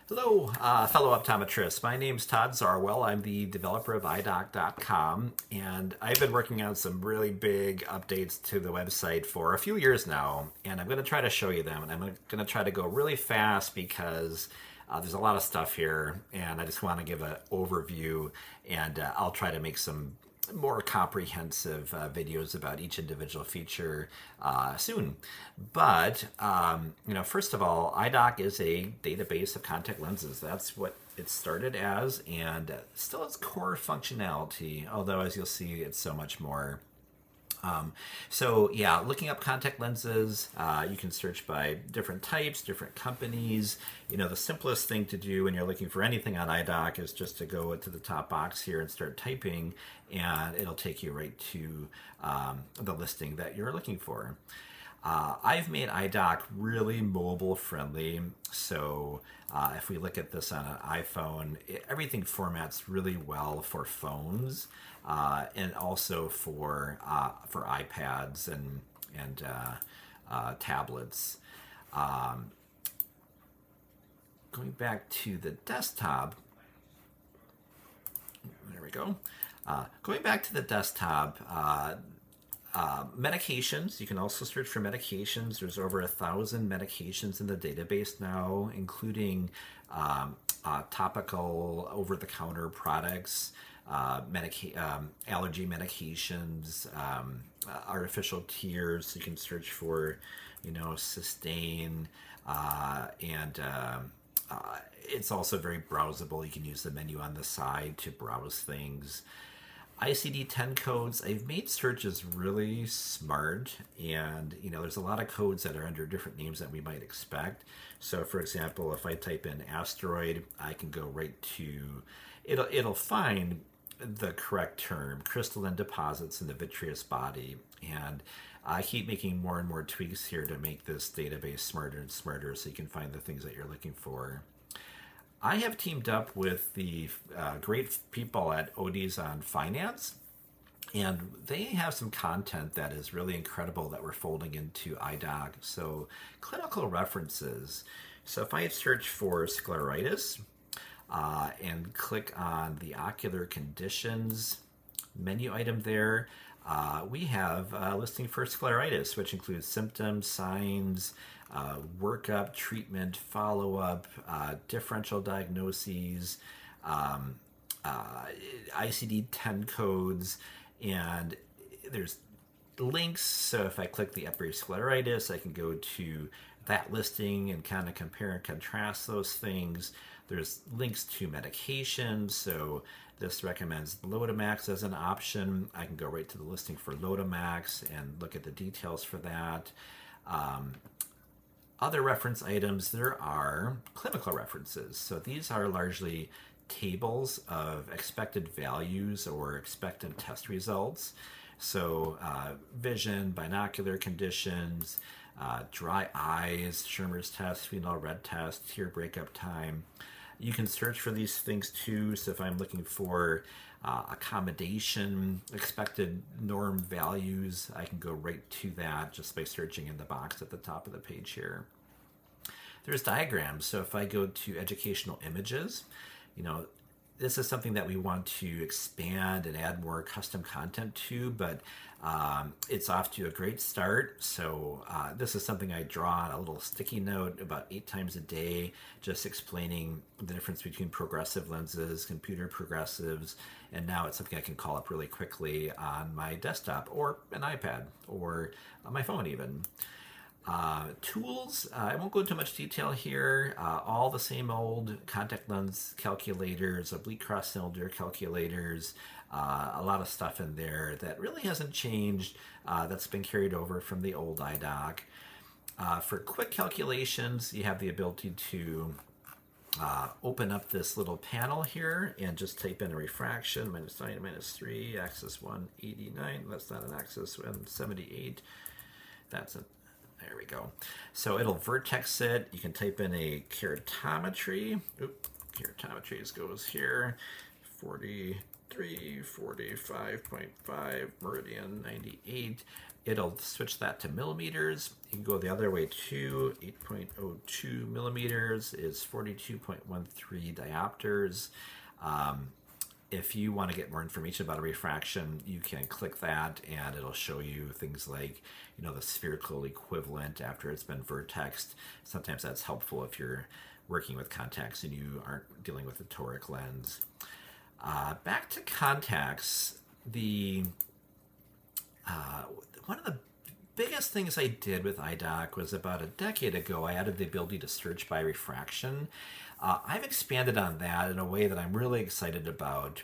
Hello, fellow optometrists. My name's Todd Zarwell. I'm the developer of Eyedock.com, and I've been working on some really big updates to the website for a few years now, and I'm going to try to show you them, and I'm going to try to go really fast because there's a lot of stuff here, and I just want to give an overview, and I'll try to make some more comprehensive videos about each individual feature soon. But, first of all, Eyedock is a database of contact lenses. That's what it started as, and still its core functionality, although as you'll see, it's so much more. Looking up contact lenses, you can search by different types, different companies. The simplest thing to do when you're looking for anything on Eyedock is just to go to the top box here and start typing, and it'll take you right to the listing that you're looking for. I've made Eyedock really mobile friendly, so if we look at this on an iPhone, everything formats really well for phones and also for iPads and tablets. Going back to the desktop, there we go. Going back to the desktop, medications, you can also search for medications. There's over 1,000 medications in the database now, including topical over-the-counter products, allergy medications, artificial tears. You can search for, Sustain, and it's also very browsable. You can use the menu on the side to browse things. ICD-10 codes, I've made searches really smart, and there's a lot of codes that are under different names that we might expect. So for example, if I type in asteroid, I can go right to, it'll find the correct term, crystalline deposits in the vitreous body, and I keep making more and more tweaks here to make this database smarter and smarter so you can find the things that you're looking for. I have teamed up with the great people at ODs On Finance, and they have some content that is really incredible that we're folding into Eyedock. So clinical references. So if I search for scleritis and click on the ocular conditions menu item there, we have a listing for scleritis, which includes symptoms, signs, workup, treatment, follow-up, differential diagnoses, ICD-10 codes, and there's links. So if I click the upper scleritis, I can go to that listing and kind of compare and contrast those things. There's links to medications, so this recommends Lotemax as an option. I can go right to the listing for Lotemax and look at the details for that. Other reference items, there are clinical references. So these are largely tables of expected values or expected test results. So vision, binocular conditions, dry eyes, Schirmer's test, phenol red test, tear breakup time. You can search for these things too. So if I'm looking for accommodation, expected norm values, I can go right to that just by searching in the box at the top of the page here. There's diagrams. So if I go to educational images, this is something that we want to expand and add more custom content to, but it's off to a great start. So this is something I draw on a little sticky note about 8 times a day, just explaining the difference between progressive lenses, computer progressives, and now it's something I can call up really quickly on my desktop or an iPad or on my phone even. Tools, I won't go into much detail here. All the same old contact lens calculators, oblique cross cylinder calculators, a lot of stuff in there that really hasn't changed, that's been carried over from the old Eyedock. For quick calculations, you have the ability to open up this little panel here and just type in a refraction, -9, -3, axis 189, that's not an axis, 178, that's a there we go. So it'll vertex it. You can type in a keratometry. Keratometries goes here. 43, 45.5, meridian 98. it'll switch that to millimeters. You can go the other way too. 8.02 millimeters is 42.13 diopters. If you want to get more information about a refraction, you can click that and it'll show you things like, you know, the spherical equivalent after it's been vertexed. Sometimes that's helpful if you're working with contacts and you aren't dealing with a toric lens. Back to contacts, one of the biggest things I did with Eyedock was about a decade ago. I added the ability to search by refraction. I've expanded on that in a way that I'm really excited about.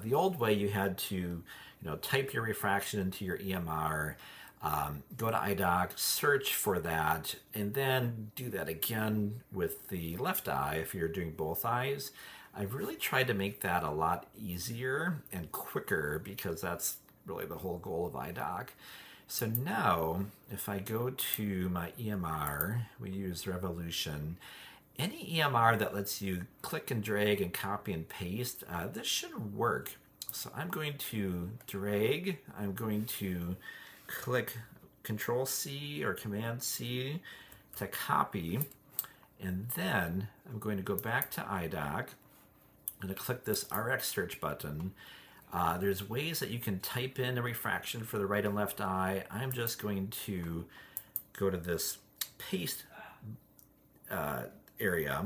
The old way, you had to, type your refraction into your EMR, go to Eyedock, search for that, and then do that again with the left eye if you're doing both eyes. I've really tried to make that a lot easier and quicker because that's really the whole goal of Eyedock. So now, if I go to my EMR, we use Revolution. Any EMR that lets you click and drag and copy and paste, this should work. So I'm going to drag, I'm going to click Control C or Command C to copy, and then I'm going to go back to Eyedock. I'm going to click this RX search button. There's ways that you can type in a refraction for the right and left eye. I'm just going to go to this paste area.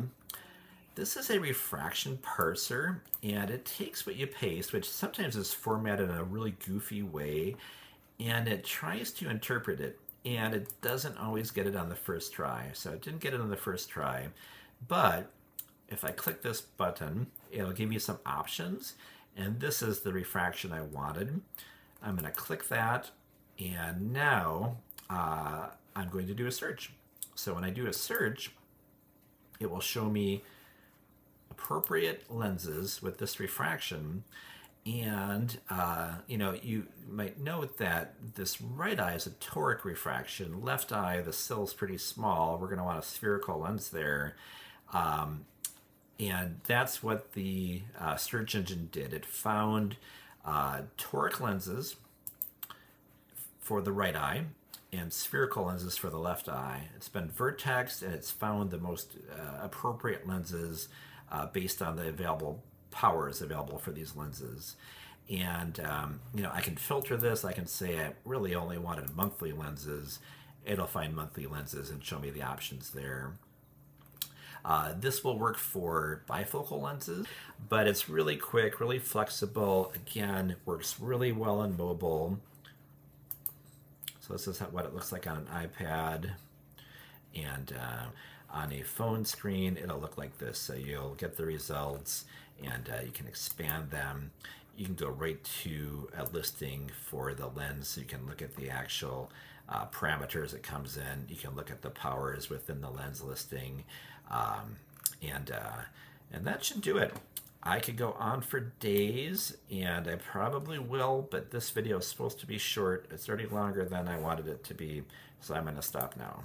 This is a refraction parser, and it takes what you paste, which sometimes is formatted in a really goofy way, and it tries to interpret it, and it doesn't always get it on the first try. So it didn't get it on the first try, but if I click this button, it'll give me some options, and this is the refraction I wanted. I'm going to click that, and now I'm going to do a search. So when I do a search, it will show me appropriate lenses with this refraction. And, you might note that this right eye is a toric refraction. Left eye, the cill's pretty small. We're going to want a spherical lens there. And that's what the search engine did. It found toric lenses for the right eye and spherical lenses for the left eye. It's been vertexed, and it's found the most appropriate lenses based on the available powers available for these lenses. And I can filter this. I can say I really only wanted monthly lenses. It'll find monthly lenses and show me the options there. This will work for bifocal lenses, but it's really quick, really flexible. Again, it works really well on mobile. So this is what it looks like on an iPad, and on a phone screen, it'll look like this. So you'll get the results, and you can expand them. You can go right to a listing for the lens, so you can look at the actual parameters it comes in. You can look at the powers within the lens listing, and that should do it. I could go on for days, and I probably will, but this video is supposed to be short. It's already longer than I wanted it to be, so I'm going to stop now.